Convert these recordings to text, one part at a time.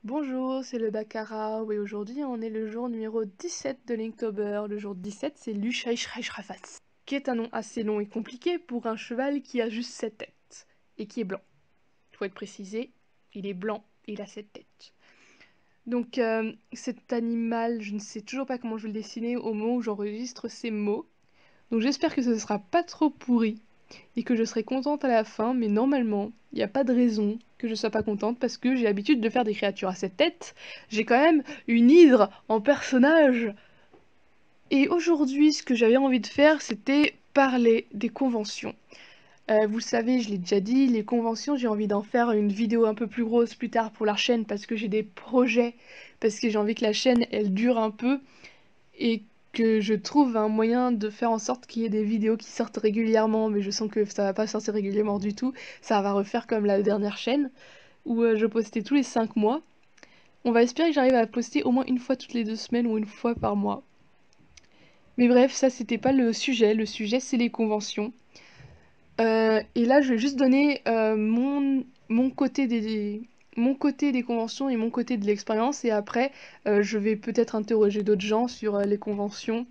Bonjour, c'est le Baccarat et aujourd'hui on est le jour numéro 17 de Linktober. Le jour 17 c'est Lushaichraifrafas, qui est un nom assez long et compliqué pour un cheval qui a juste 7 têtes et qui est blanc. Il faut être précisé, il est blanc et il a 7 têtes. Donc cet animal, je ne sais toujours pas comment je vais le dessiner au moment où j'enregistre ces mots. Donc j'espère que ce ne sera pas trop pourri et que je serai contente à la fin, mais normalement, il n'y a pas de raison que je sois pas contente parce que j'ai l'habitude de faire des créatures à 7 têtes. J'ai quand même une hydre en personnage. Et aujourd'hui, ce que j'avais envie de faire, c'était parler des conventions. Vous le savez, je l'ai déjà dit, les conventions, j'ai envie d'en faire une vidéo un peu plus grosse plus tard pour la chaîne parce que j'ai des projets, parce que j'ai envie que la chaîne, elle dure un peu et que je trouve un moyen de faire en sorte qu'il y ait des vidéos qui sortent régulièrement, mais je sens que ça va pas sortir régulièrement du tout. Ça va refaire comme la dernière chaîne, où je postais tous les 5 mois. On va espérer que j'arrive à poster au moins une fois toutes les 2 semaines ou une fois par mois. Mais bref, ça c'était pas le sujet c'est les conventions. Et là je vais juste donner mon côté mon côté des conventions et mon côté de l'expérience, et après je vais peut-être interroger d'autres gens sur les conventions.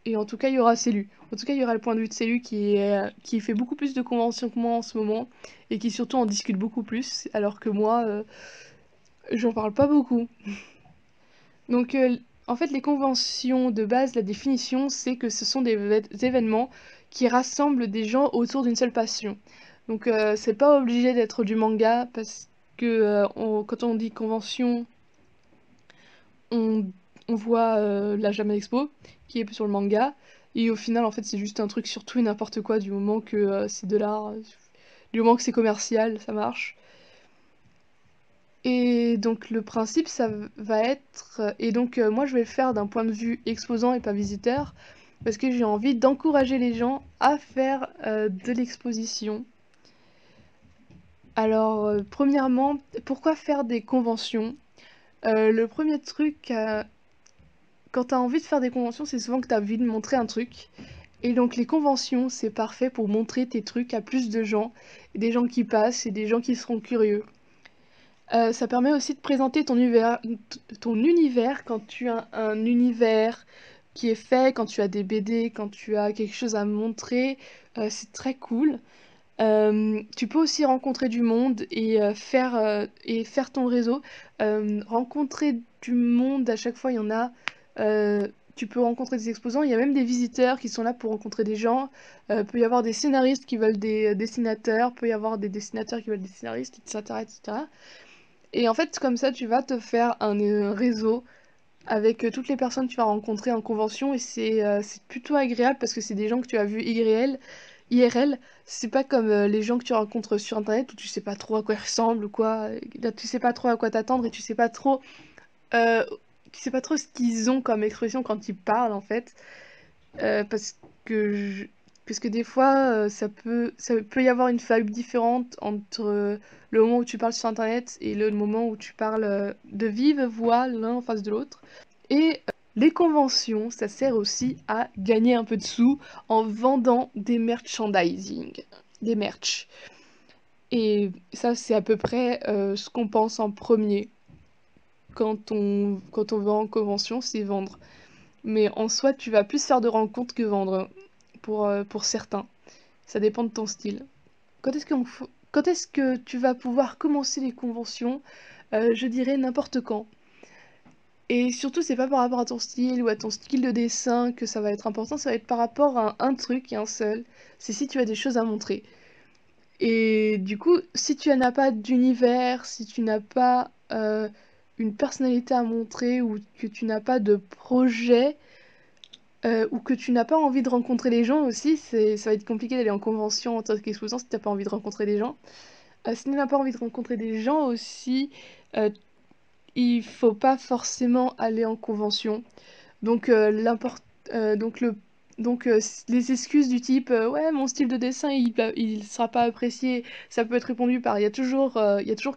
Et en tout cas, il y aura Célu. En tout cas, il y aura le point de vue de Célu qui fait beaucoup plus de conventions que moi en ce moment et qui surtout en discute beaucoup plus, alors que moi, j'en parle pas beaucoup. Donc, en fait, les conventions de base, la définition, c'est que ce sont des événements qui rassemblent des gens autour d'une seule passion. Donc, c'est pas obligé d'être du manga parce que quand on dit convention, on, on voit la Japan Expo qui est sur le manga. Et au final, en fait, c'est juste un truc sur tout et n'importe quoi du moment que c'est de l'art, du moment que c'est commercial, ça marche. Et donc le principe, ça va être... Et donc moi, je vais le faire d'un point de vue exposant et pas visiteur, parce que j'ai envie d'encourager les gens à faire de l'exposition. Alors, premièrement, pourquoi faire des conventions? Le premier truc, quand t'as envie de faire des conventions, c'est souvent que t'as envie de montrer un truc. Et donc les conventions, c'est parfait pour montrer tes trucs à plus de gens, et des gens qui passent et des gens qui seront curieux. Ça permet aussi de présenter ton univers quand tu as un univers qui est fait, quand tu as des BD, quand tu as quelque chose à montrer, c'est très cool. Tu peux aussi rencontrer du monde et faire ton réseau. Rencontrer du monde, à chaque fois, il y en a. Tu peux rencontrer des exposants, il y a même des visiteurs qui sont là pour rencontrer des gens. Peut y avoir des scénaristes qui veulent des dessinateurs, peut y avoir des dessinateurs qui veulent des scénaristes, etc., etc. Et en fait, comme ça, tu vas te faire un réseau avec toutes les personnes que tu vas rencontrer en convention, et c'est plutôt agréable parce que c'est des gens que tu as vus IRL. C'est pas comme les gens que tu rencontres sur internet où tu sais pas trop à quoi ils ressemblent ou quoi. Là, tu sais pas trop à quoi t'attendre et euh, tu sais pas trop ce qu'ils ont comme expression quand ils parlent en fait. Parce que parce que des fois ça peut y avoir une vibe différente entre le moment où tu parles sur internet et le moment où tu parles de vive voix l'un en face de l'autre. Et les conventions, ça sert aussi à gagner un peu de sous en vendant des merchandising, des merch. Et ça, c'est à peu près ce qu'on pense en premier quand on va en convention, c'est vendre. Mais en soi, tu vas plus faire de rencontres que vendre pour certains. Ça dépend de ton style. Quand est-ce que tu vas pouvoir commencer les conventions? Je dirais n'importe quand. Et surtout, c'est pas par rapport à ton style ou à ton style de dessin que ça va être important, ça va être par rapport à un truc et un seul. C'est si tu as des choses à montrer. Et du coup, si tu n'as pas d'univers, si tu n'as pas une personnalité à montrer ou que tu n'as pas de projet ou que tu n'as pas envie de rencontrer les gens aussi, ça va être compliqué d'aller en convention en tant qu'exposant si tu n'as pas envie de rencontrer des gens. Si tu n'as pas envie de rencontrer des gens aussi, euh, il faut pas forcément aller en convention. Donc, donc, les excuses du type ouais, mon style de dessin il sera pas apprécié, ça peut être répondu par il y a toujours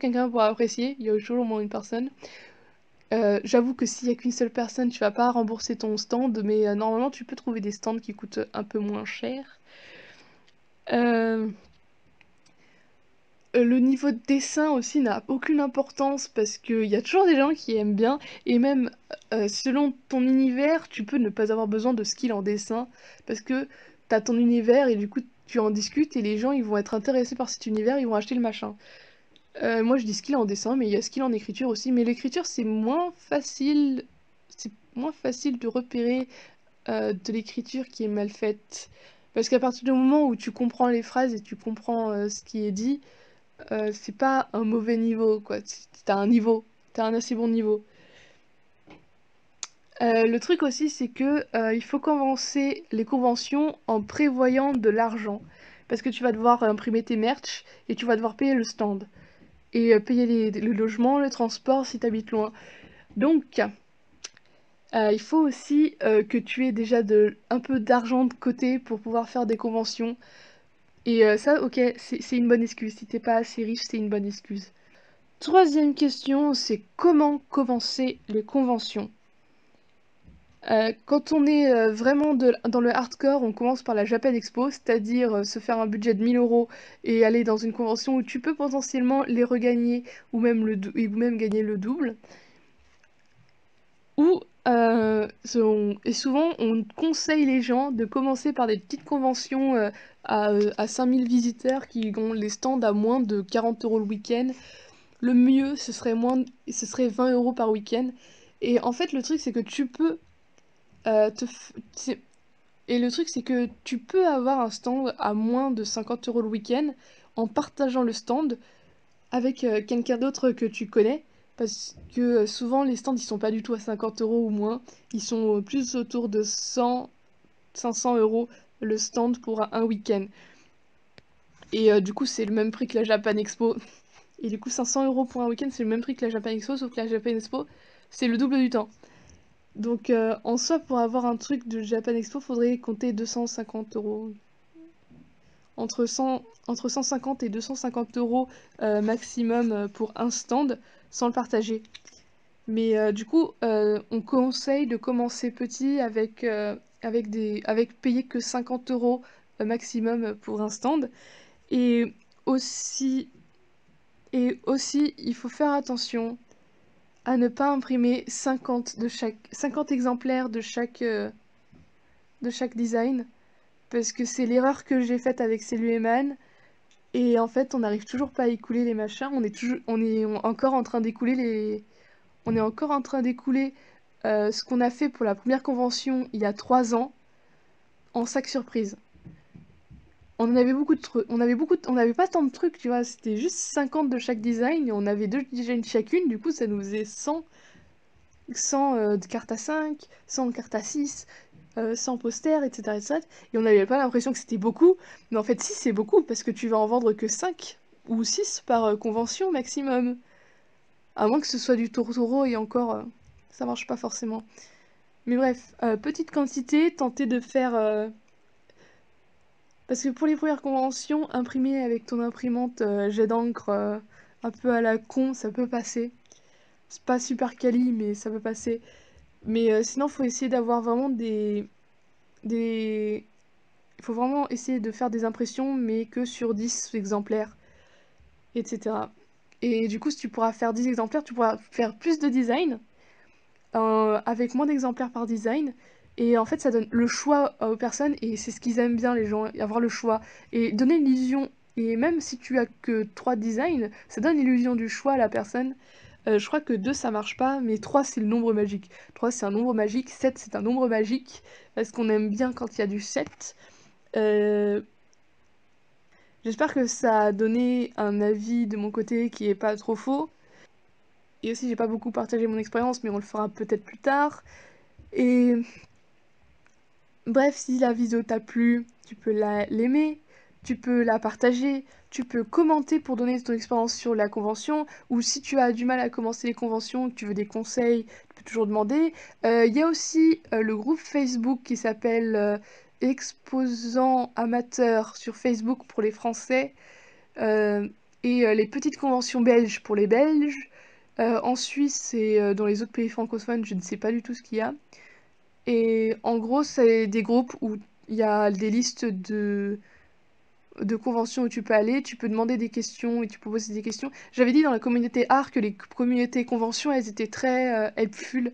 quelqu'un pour apprécier, il y a toujours au moins une personne. J'avoue que s'il y a qu'une seule personne, tu vas pas rembourser ton stand, mais normalement tu peux trouver des stands qui coûtent un peu moins cher. Euh, Le niveau de dessin aussi n'a aucune importance parce qu'il y a toujours des gens qui aiment bien et même selon ton univers, tu peux ne pas avoir besoin de skill en dessin parce que t'as ton univers et du coup tu en discutes et les gens ils vont être intéressés par cet univers, ils vont acheter le machin. Moi je dis skill en dessin mais il y a skill en écriture aussi, mais l'écriture c'est moins facile de repérer de l'écriture qui est mal faite. Parce qu'à partir du moment où tu comprends les phrases et tu comprends ce qui est dit, c'est pas un mauvais niveau, quoi. T'as un niveau, t'as un assez bon niveau. Le truc aussi, c'est que il faut commencer les conventions en prévoyant de l'argent. Parce que tu vas devoir imprimer tes merch et tu vas devoir payer le stand. Et payer le logement, le transport si t'habites loin. Donc, il faut aussi que tu aies déjà un peu d'argent de côté pour pouvoir faire des conventions. Et ça, ok, c'est une bonne excuse. Si t'es pas assez riche, c'est une bonne excuse. Troisième question, c'est comment commencer les conventions. Quand on est vraiment dans le hardcore, on commence par la Japan Expo, c'est-à-dire se faire un budget de 1000 € et aller dans une convention où tu peux potentiellement les regagner ou même gagner le double. Ou, et souvent, on conseille les gens de commencer par des petites conventions à 5000 visiteurs qui ont les stands à moins de 40 € le week-end. Le mieux, ce serait 20 € par week-end. Et en fait, le truc, c'est que tu peux et le truc, c'est que tu peux avoir un stand à moins de 50 € le week-end en partageant le stand avec quelqu'un d'autre que tu connais. Parce que souvent, les stands, ils sont pas du tout à 50 € ou moins. Ils sont plus autour de 100, 500 € le stand pour un week-end. Et du coup, c'est le même prix que la Japan Expo. Et du coup, 500 € pour un week-end, c'est le même prix que la Japan Expo, sauf que la Japan Expo, c'est le double du temps. Donc, en soi, pour avoir un truc de Japan Expo, faudrait compter 250 €. Entre 150 et 250 € maximum pour un stand, sans le partager. Mais du coup, on conseille de commencer petit avec payer que 50 € maximum pour un stand. Et aussi, et aussi, il faut faire attention à ne pas imprimer 50 exemplaires de chaque design, parce que c'est l'erreur que j'ai faite avec Cellueman, et en fait on n'arrive toujours pas à écouler les machins, encore en train d'écouler on est encore en train d'écouler ce qu'on a fait pour la première convention il y a 3 ans, en sac surprise. On en avait beaucoup de trucs, on n'avait pas tant de trucs, tu vois, c'était juste 50 de chaque design, et on avait 2 designs chacune, du coup ça nous faisait 100 de cartes à 5, 100 de cartes à 6, 100 posters, etc., etc. Et on n'avait pas l'impression que c'était beaucoup, mais en fait, si, c'est beaucoup, parce que tu vas en vendre que 5 ou 6 par convention maximum. À moins que ce soit du Totoro, et encore, ça marche pas forcément. Mais bref, petite quantité, tenter de faire. Parce que pour les premières conventions, imprimer avec ton imprimante jet d'encre un peu à la con, ça peut passer. C'est pas super quali, mais ça peut passer. Mais sinon, faut essayer d'avoir vraiment des... Il faut vraiment essayer de faire des impressions, mais que sur 10 exemplaires, etc. Et du coup, si tu pourras faire 10 exemplaires, tu pourras faire plus de design, avec moins d'exemplaires par design. Et en fait, ça donne le choix aux personnes, et c'est ce qu'ils aiment bien, les gens, avoir le choix. Et donner l'illusion, et même si tu as que 3 designs, ça donne l'illusion du choix à la personne. Je crois que 2 ça marche pas, mais 3 c'est le nombre magique. 3 c'est un nombre magique, 7 c'est un nombre magique, parce qu'on aime bien quand il y a du 7. Euh, J'espère que ça a donné un avis de mon côté qui est pas trop faux. Et aussi j'ai pas beaucoup partagé mon expérience, mais on le fera peut-être plus tard. Et bref, si la vidéo t'a plu, tu peux l'aimer, tu peux la partager, tu peux commenter pour donner ton expérience sur la convention, ou si tu as du mal à commencer les conventions, que tu veux des conseils, tu peux toujours demander. Il y a aussi le groupe Facebook qui s'appelle Exposants amateurs sur Facebook pour les Français, euh, et les petites conventions belges pour les Belges. En Suisse et dans les autres pays francophones, je ne sais pas du tout ce qu'il y a. Et en gros, c'est des groupes où il y a des listes de conventions où tu peux aller, tu peux demander des questions et tu peux poser des questions. J'avais dit dans la communauté art que les communautés conventions, elles étaient très helpful,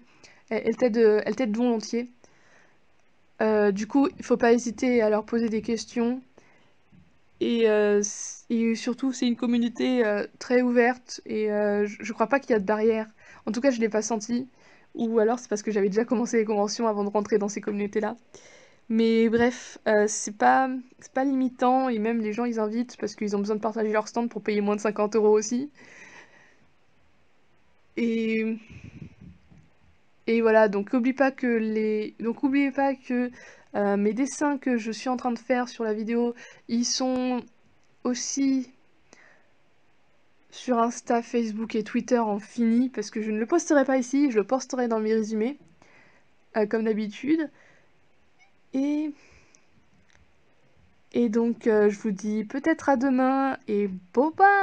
elles t'aident volontiers. Du coup, il faut pas hésiter à leur poser des questions. Et surtout, c'est une communauté très ouverte et je crois pas qu'il y a de barrière. En tout cas, je l'ai pas senti. Ou alors c'est parce que j'avais déjà commencé les conventions avant de rentrer dans ces communautés-là. Mais bref, c'est pas limitant et même les gens ils invitent parce qu'ils ont besoin de partager leur stand pour payer moins de 50 € aussi. Et, et voilà, donc oubliez pas que mes dessins que je suis en train de faire sur la vidéo, ils sont aussi sur Insta, Facebook et Twitter en fini parce que je ne le posterai pas ici, je le posterai dans mes résumés, comme d'habitude. Et, et donc je vous dis peut-être à demain et bye bye.